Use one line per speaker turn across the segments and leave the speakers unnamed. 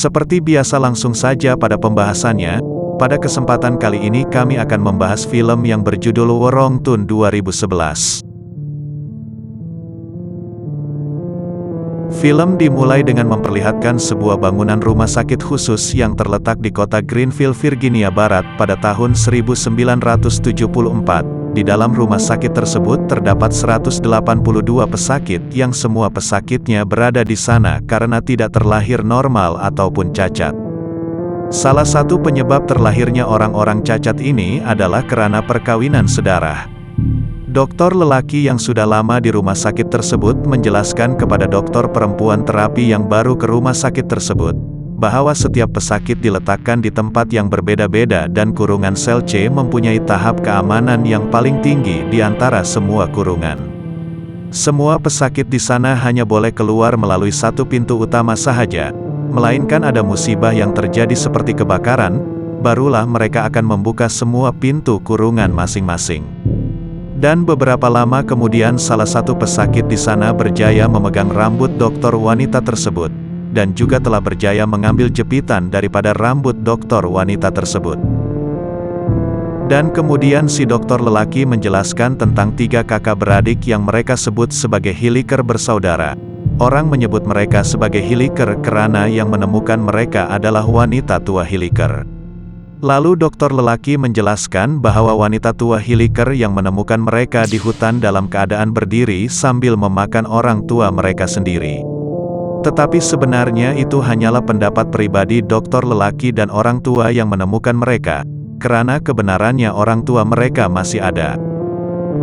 Seperti biasa langsung saja pada pembahasannya, pada kesempatan kali ini kami akan membahas film yang berjudul Wrongtune 2011. Film dimulai dengan memperlihatkan sebuah bangunan rumah sakit khusus yang terletak di kota Greenville, Virginia Barat pada tahun 1974. Di dalam rumah sakit tersebut terdapat 182 pesakit yang semua pesakitnya berada di sana karena tidak terlahir normal ataupun cacat. Salah satu penyebab terlahirnya orang-orang cacat ini adalah karena perkawinan sedarah. Dokter lelaki yang sudah lama di rumah sakit tersebut menjelaskan kepada dokter perempuan terapi yang baru ke rumah sakit tersebut, bahwa setiap pesakit diletakkan di tempat yang berbeda-beda dan kurungan sel C mempunyai tahap keamanan yang paling tinggi di antara semua kurungan. Semua pesakit di sana hanya boleh keluar melalui satu pintu utama sahaja, melainkan ada musibah yang terjadi seperti kebakaran, barulah mereka akan membuka semua pintu kurungan masing-masing. Dan beberapa lama kemudian salah satu pesakit di sana berjaya memegang rambut dokter wanita tersebut, dan juga telah berjaya mengambil jepitan daripada rambut dokter wanita tersebut. Dan kemudian si dokter lelaki menjelaskan tentang 3 kakak beradik yang mereka sebut sebagai Hilliker bersaudara. Orang menyebut mereka sebagai Hilliker karena yang menemukan mereka adalah wanita tua Hilliker. Lalu dokter lelaki menjelaskan bahwa wanita tua Hilliker yang menemukan mereka di hutan dalam keadaan berdiri sambil memakan orang tua mereka sendiri. Tetapi sebenarnya itu hanyalah pendapat pribadi dokter lelaki dan orang tua yang menemukan mereka, karena kebenarannya orang tua mereka masih ada.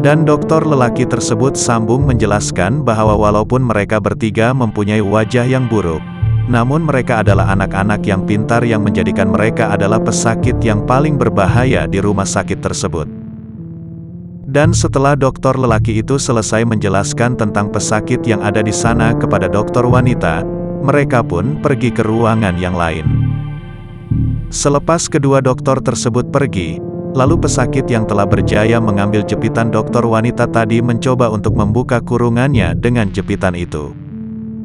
Dan dokter lelaki tersebut sambung menjelaskan bahwa walaupun mereka bertiga mempunyai wajah yang buruk, namun mereka adalah anak-anak yang pintar yang menjadikan mereka adalah pesakit yang paling berbahaya di rumah sakit tersebut. Dan setelah dokter lelaki itu selesai menjelaskan tentang pesakit yang ada di sana kepada dokter wanita, mereka pun pergi ke ruangan yang lain. Selepas kedua dokter tersebut pergi, lalu pesakit yang telah berjaya mengambil jepitan dokter wanita tadi mencoba untuk membuka kurungannya dengan jepitan itu.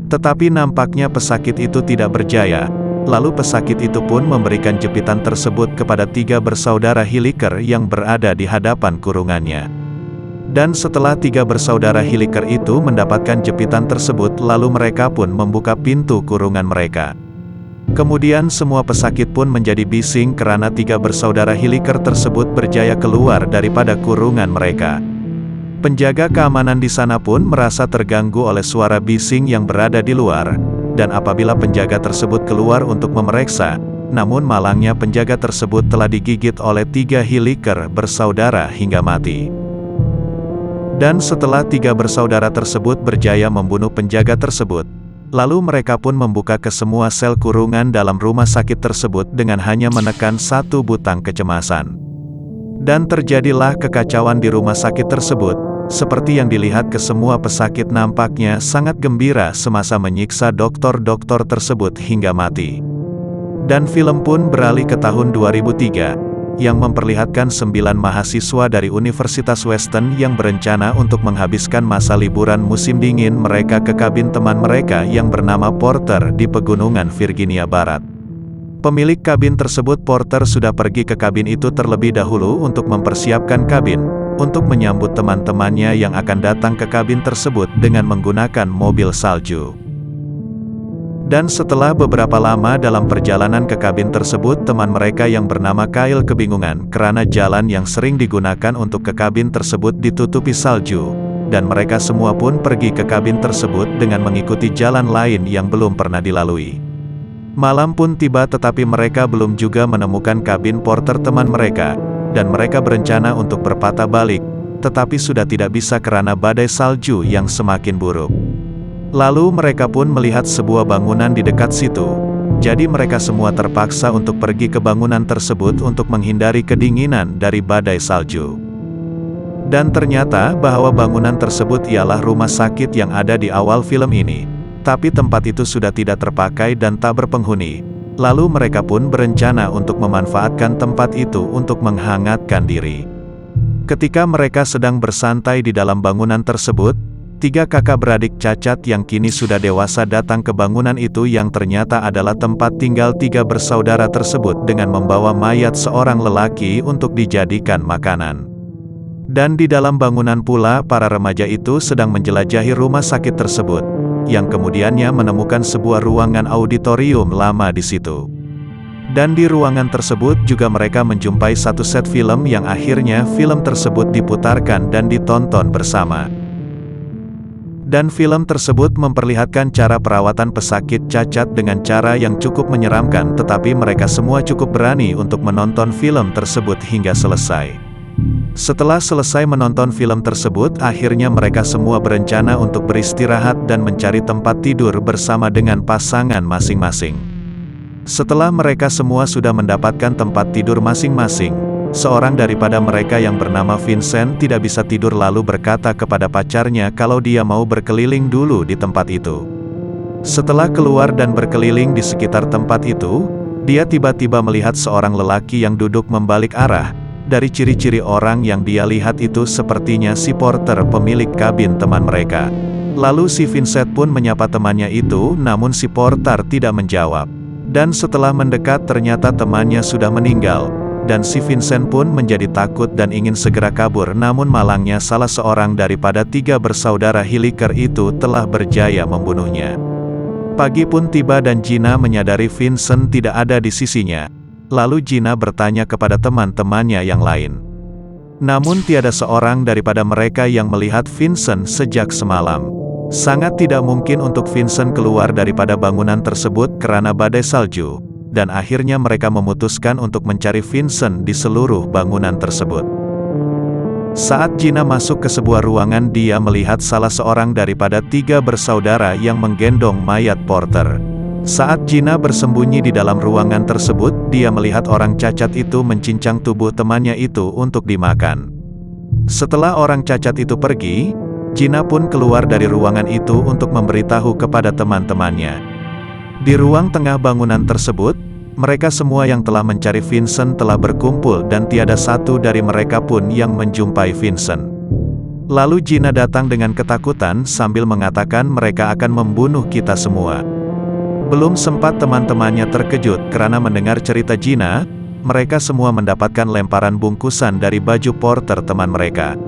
Tetapi nampaknya pesakit itu tidak berjaya, lalu pesakit itu pun memberikan jepitan tersebut kepada 3 bersaudara Hilliker yang berada di hadapan kurungannya. Dan setelah 3 bersaudara Hilliker itu mendapatkan jepitan tersebut, lalu mereka pun membuka pintu kurungan mereka. Kemudian semua pesakit pun menjadi bising karena 3 bersaudara Hilliker tersebut berjaya keluar daripada kurungan mereka. Penjaga keamanan di sana pun merasa terganggu oleh suara bising yang berada di luar, dan apabila penjaga tersebut keluar untuk memeriksa, namun malangnya penjaga tersebut telah digigit oleh 3 Hilliker bersaudara hingga mati. Dan setelah 3 bersaudara tersebut berjaya membunuh penjaga tersebut, lalu mereka pun membuka ke semua sel kurungan dalam rumah sakit tersebut dengan hanya menekan satu butang kecemasan. Dan terjadilah kekacauan di rumah sakit tersebut, seperti yang dilihat ke semua pesakit nampaknya sangat gembira semasa menyiksa dokter-dokter tersebut hingga mati. Dan film pun beralih ke tahun 2003, yang memperlihatkan 9 mahasiswa dari Universitas Western yang berencana untuk menghabiskan masa liburan musim dingin mereka ke kabin teman mereka yang bernama Porter di pegunungan Virginia Barat. Pemilik kabin tersebut Porter sudah pergi ke kabin itu terlebih dahulu untuk mempersiapkan kabin, untuk menyambut teman-temannya yang akan datang ke kabin tersebut dengan menggunakan mobil salju. Dan setelah beberapa lama dalam perjalanan ke kabin tersebut, teman mereka yang bernama Kyle kebingungan karena jalan yang sering digunakan untuk ke kabin tersebut ditutupi salju, dan mereka semua pun pergi ke kabin tersebut dengan mengikuti jalan lain yang belum pernah dilalui. Malam pun tiba tetapi mereka belum juga menemukan kabin Porter teman mereka, dan mereka berencana untuk berpatah balik, tetapi sudah tidak bisa karena badai salju yang semakin buruk. Lalu mereka pun melihat sebuah bangunan di dekat situ, jadi mereka semua terpaksa untuk pergi ke bangunan tersebut untuk menghindari kedinginan dari badai salju. Dan ternyata bahwa bangunan tersebut ialah rumah sakit yang ada di awal film ini, tapi tempat itu sudah tidak terpakai dan tak berpenghuni. Lalu mereka pun berencana untuk memanfaatkan tempat itu untuk menghangatkan diri. Ketika mereka sedang bersantai di dalam bangunan tersebut, Tiga kakak beradik cacat yang kini sudah dewasa datang ke bangunan itu yang ternyata adalah tempat tinggal tiga bersaudara tersebut dengan membawa mayat seorang lelaki untuk dijadikan makanan. Dan di dalam bangunan pula para remaja itu sedang menjelajahi rumah sakit tersebut, yang kemudiannya menemukan sebuah ruangan auditorium lama di situ. Dan di ruangan tersebut juga mereka menjumpai satu set film yang akhirnya film tersebut diputarkan dan ditonton bersama. Dan film tersebut memperlihatkan cara perawatan pesakit cacat dengan cara yang cukup menyeramkan, tetapi mereka semua cukup berani untuk menonton film tersebut hingga selesai. Setelah selesai menonton film tersebut, akhirnya mereka semua berencana untuk beristirahat dan mencari tempat tidur bersama dengan pasangan masing-masing. Setelah mereka semua sudah mendapatkan tempat tidur masing-masing, seorang daripada mereka yang bernama Vincent tidak bisa tidur lalu berkata kepada pacarnya kalau dia mau berkeliling dulu di tempat itu. Setelah keluar dan berkeliling di sekitar tempat itu, dia tiba-tiba melihat seorang lelaki yang duduk membalik arah. Dari ciri-ciri orang yang dia lihat itu sepertinya si porter pemilik kabin teman mereka. Lalu si Vincent pun menyapa temannya itu, namun si porter tidak menjawab. Dan setelah mendekat ternyata temannya sudah meninggal. Dan si Vincent pun menjadi takut dan ingin segera kabur, namun malangnya salah seorang daripada tiga bersaudara Hilliker itu telah berjaya membunuhnya. Pagi pun tiba dan Gina menyadari Vincent tidak ada di sisinya. Lalu Gina bertanya kepada teman-temannya yang lain. Namun tiada seorang daripada mereka yang melihat Vincent sejak semalam. Sangat tidak mungkin untuk Vincent keluar daripada bangunan tersebut karena badai salju. Dan akhirnya mereka memutuskan untuk mencari Vincent di seluruh bangunan tersebut. Saat Gina masuk ke sebuah ruangan, dia melihat salah seorang daripada tiga bersaudara yang menggendong mayat porter. Saat Gina bersembunyi di dalam ruangan tersebut, dia melihat orang cacat itu mencincang tubuh temannya itu untuk dimakan. Setelah orang cacat itu pergi, Gina pun keluar dari ruangan itu untuk memberitahu kepada teman-temannya. Di ruang tengah bangunan tersebut, mereka semua yang telah mencari Vincent telah berkumpul dan tiada satu dari mereka pun yang menjumpai Vincent. Lalu Gina datang dengan ketakutan sambil mengatakan mereka akan membunuh kita semua. Belum sempat teman-temannya terkejut karena mendengar cerita Gina, mereka semua mendapatkan lemparan bungkusan dari baju porter teman mereka.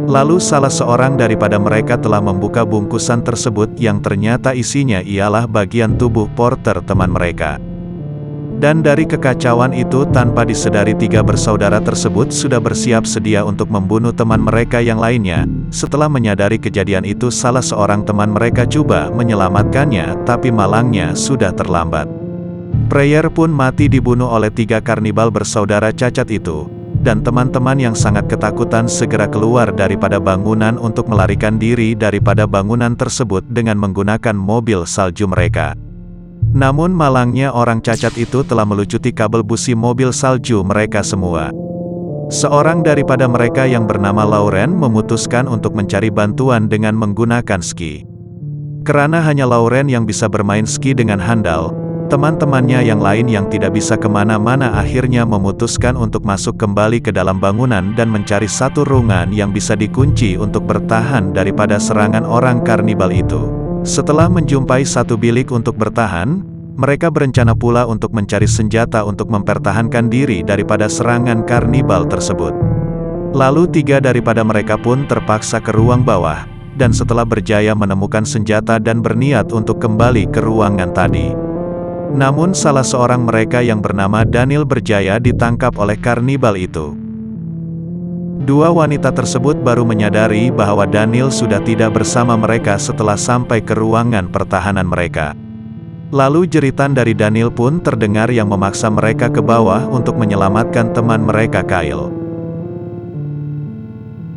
Lalu salah seorang daripada mereka telah membuka bungkusan tersebut yang ternyata isinya ialah bagian tubuh porter teman mereka. Dan dari kekacauan itu tanpa disadari tiga bersaudara tersebut sudah bersiap sedia untuk membunuh teman mereka yang lainnya. Setelah menyadari kejadian itu salah seorang teman mereka coba menyelamatkannya, tapi malangnya sudah terlambat. Prayer pun mati dibunuh oleh tiga karnibal bersaudara cacat itu. Dan teman-teman yang sangat ketakutan segera keluar daripada bangunan untuk melarikan diri daripada bangunan tersebut dengan menggunakan mobil salju mereka. Namun malangnya orang cacat itu telah melucuti kabel busi mobil salju mereka semua. Seorang daripada mereka yang bernama Lauren memutuskan untuk mencari bantuan dengan menggunakan ski. Karena hanya Lauren yang bisa bermain ski dengan handal, teman-temannya yang lain yang tidak bisa kemana-mana akhirnya memutuskan untuk masuk kembali ke dalam bangunan dan mencari satu ruangan yang bisa dikunci untuk bertahan daripada serangan orang karnibal itu. Setelah menjumpai satu bilik untuk bertahan, mereka berencana pula untuk mencari senjata untuk mempertahankan diri daripada serangan karnibal tersebut. Lalu tiga daripada mereka pun terpaksa ke ruang bawah, dan setelah berjaya menemukan senjata dan berniat untuk kembali ke ruangan tadi. Namun salah seorang mereka yang bernama Daniel berjaya ditangkap oleh karnibal itu. Dua wanita tersebut baru menyadari bahwa Daniel sudah tidak bersama mereka setelah sampai ke ruangan pertahanan mereka. Lalu jeritan dari Daniel pun terdengar yang memaksa mereka ke bawah untuk menyelamatkan teman mereka Kyle.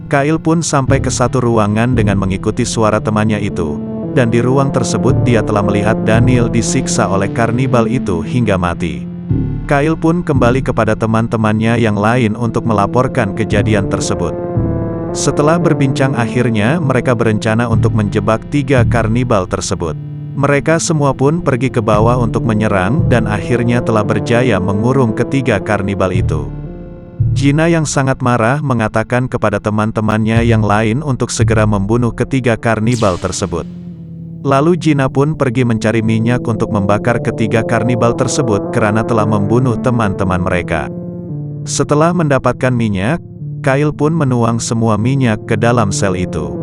Kyle pun sampai ke satu ruangan dengan mengikuti suara temannya itu. Dan di ruang tersebut dia telah melihat Daniel disiksa oleh karnibal itu hingga mati. Kyle pun kembali kepada teman-temannya yang lain untuk melaporkan kejadian tersebut. Setelah berbincang akhirnya mereka berencana untuk menjebak tiga karnibal tersebut. Mereka semua pun pergi ke bawah untuk menyerang dan akhirnya telah berjaya mengurung ketiga karnibal itu. Gina yang sangat marah mengatakan kepada teman-temannya yang lain untuk segera membunuh ketiga karnibal tersebut. Lalu Gina pun pergi mencari minyak untuk membakar ketiga karnibal tersebut karena telah membunuh teman-teman mereka. Setelah mendapatkan minyak, Kyle pun menuang semua minyak ke dalam sel itu.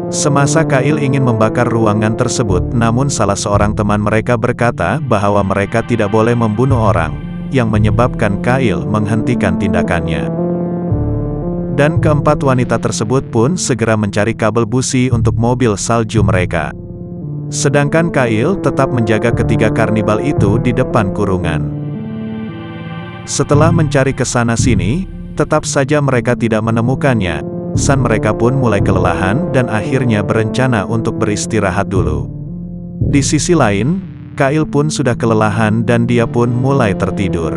Semasa Kyle ingin membakar ruangan tersebut, namun salah seorang teman mereka berkata bahwa mereka tidak boleh membunuh orang, yang menyebabkan Kyle menghentikan tindakannya. Dan keempat wanita tersebut pun segera mencari kabel busi untuk mobil salju mereka. Sedangkan Kyle tetap menjaga ketiga karnibal itu di depan kurungan. Setelah mencari ke sana-sini, tetap saja mereka tidak menemukannya. Sang mereka pun mulai kelelahan dan akhirnya berencana untuk beristirahat dulu. Di sisi lain, Kyle pun sudah kelelahan dan dia pun mulai tertidur.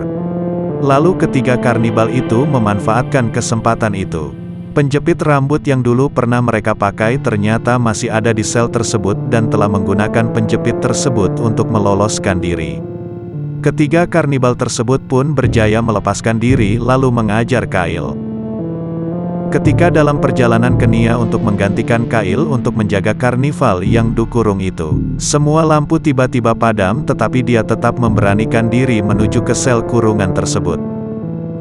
Lalu ketiga karnibal itu memanfaatkan kesempatan itu. Penjepit rambut yang dulu pernah mereka pakai ternyata masih ada di sel tersebut dan telah menggunakan penjepit tersebut untuk meloloskan diri. Ketiga karnibal tersebut pun berjaya melepaskan diri lalu mengajar Kyle. Ketika dalam perjalanan ke Nia untuk menggantikan Kyle untuk menjaga karnival yang dikurung itu, semua lampu tiba-tiba padam tetapi dia tetap memberanikan diri menuju ke sel kurungan tersebut.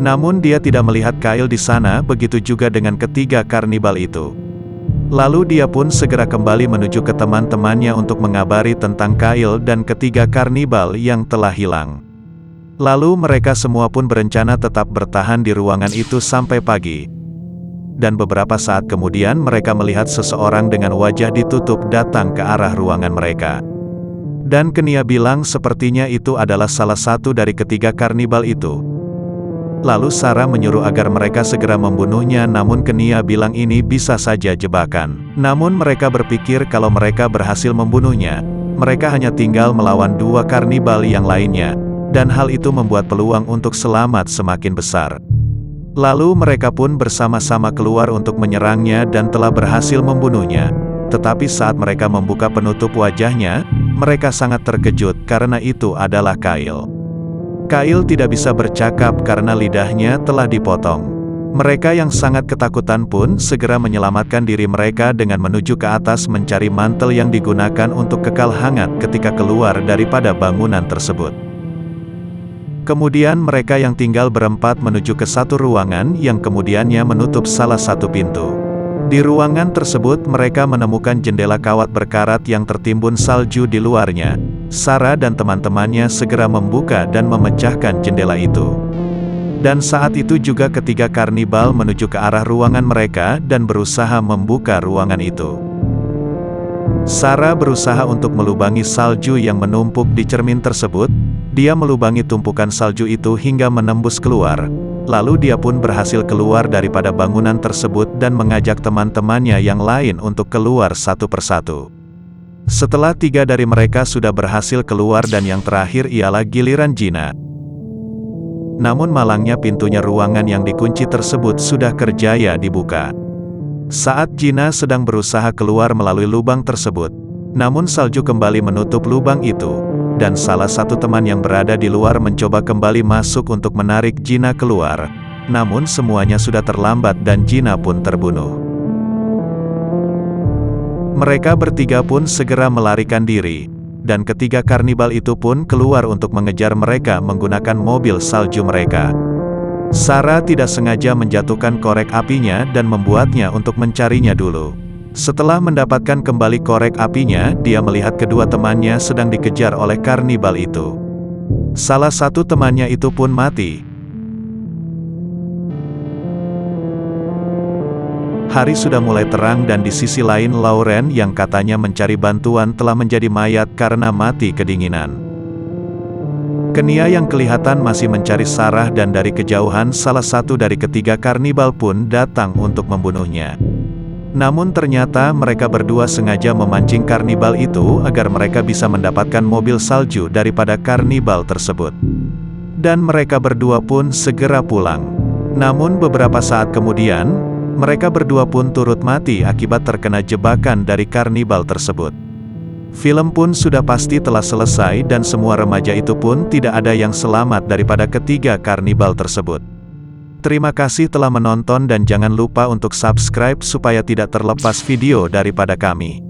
Namun dia tidak melihat Kyle di sana, begitu juga dengan ketiga karnibal itu. Lalu dia pun segera kembali menuju ke teman-temannya untuk mengabari tentang Kyle dan ketiga karnibal yang telah hilang. Lalu mereka semua pun berencana tetap bertahan di ruangan itu sampai pagi. Dan beberapa saat kemudian mereka melihat seseorang dengan wajah ditutup datang ke arah ruangan mereka. Dan Kenia bilang sepertinya itu adalah salah satu dari ketiga karnibal itu. Lalu Sarah menyuruh agar mereka segera membunuhnya, namun Kenia bilang ini bisa saja jebakan. Namun mereka berpikir kalau mereka berhasil membunuhnya, mereka hanya tinggal melawan dua karnibal yang lainnya, dan hal itu membuat peluang untuk selamat semakin besar. Lalu mereka pun bersama-sama keluar untuk menyerangnya dan telah berhasil membunuhnya. Tetapi saat mereka membuka penutup wajahnya, mereka sangat terkejut karena itu adalah Kyle. Kyle tidak bisa bercakap karena lidahnya telah dipotong. Mereka yang sangat ketakutan pun segera menyelamatkan diri mereka dengan menuju ke atas mencari mantel yang digunakan untuk kekal hangat ketika keluar daripada bangunan tersebut. Kemudian mereka yang tinggal berempat menuju ke satu ruangan yang kemudiannya menutup salah satu pintu. Di ruangan tersebut mereka menemukan jendela kawat berkarat yang tertimbun salju di luarnya. Sarah dan teman-temannya segera membuka dan memecahkan jendela itu. Dan saat itu juga ketiga karnibal menuju ke arah ruangan mereka dan berusaha membuka ruangan itu. Sarah berusaha untuk melubangi salju yang menumpuk di cermin tersebut. Dia melubangi tumpukan salju itu hingga menembus keluar. Lalu dia pun berhasil keluar daripada bangunan tersebut dan mengajak teman-temannya yang lain untuk keluar satu persatu. Setelah 3 dari mereka sudah berhasil keluar dan yang terakhir ialah giliran Gina. Namun malangnya pintunya ruangan yang dikunci tersebut sudah kerjaya dibuka. Saat Gina sedang berusaha keluar melalui lubang tersebut, namun salju kembali menutup lubang itu, dan salah satu teman yang berada di luar mencoba kembali masuk untuk menarik Gina keluar. Namun semuanya sudah terlambat dan Gina pun terbunuh. Mereka bertiga pun segera melarikan diri, dan ketiga karnibal itu pun keluar untuk mengejar mereka menggunakan mobil salju mereka. Sarah tidak sengaja menjatuhkan korek apinya dan membuatnya untuk mencarinya dulu. Setelah mendapatkan kembali korek apinya, dia melihat kedua temannya sedang dikejar oleh karnibal itu. Salah satu temannya itu pun mati. Hari sudah mulai terang dan di sisi lain Lauren yang katanya mencari bantuan telah menjadi mayat karena mati kedinginan. Kenia yang kelihatan masih mencari Sarah dan dari kejauhan salah satu dari ketiga karnibal pun datang untuk membunuhnya. Namun ternyata mereka berdua sengaja memancing karnibal itu agar mereka bisa mendapatkan mobil salju daripada karnibal tersebut. Dan mereka berdua pun segera pulang. Namun beberapa saat kemudian, mereka berdua pun turut mati akibat terkena jebakan dari karnibal tersebut. Film pun sudah pasti telah selesai dan semua remaja itu pun tidak ada yang selamat daripada ketiga karnibal tersebut. Terima kasih telah menonton dan jangan lupa untuk subscribe supaya tidak terlepas video daripada kami.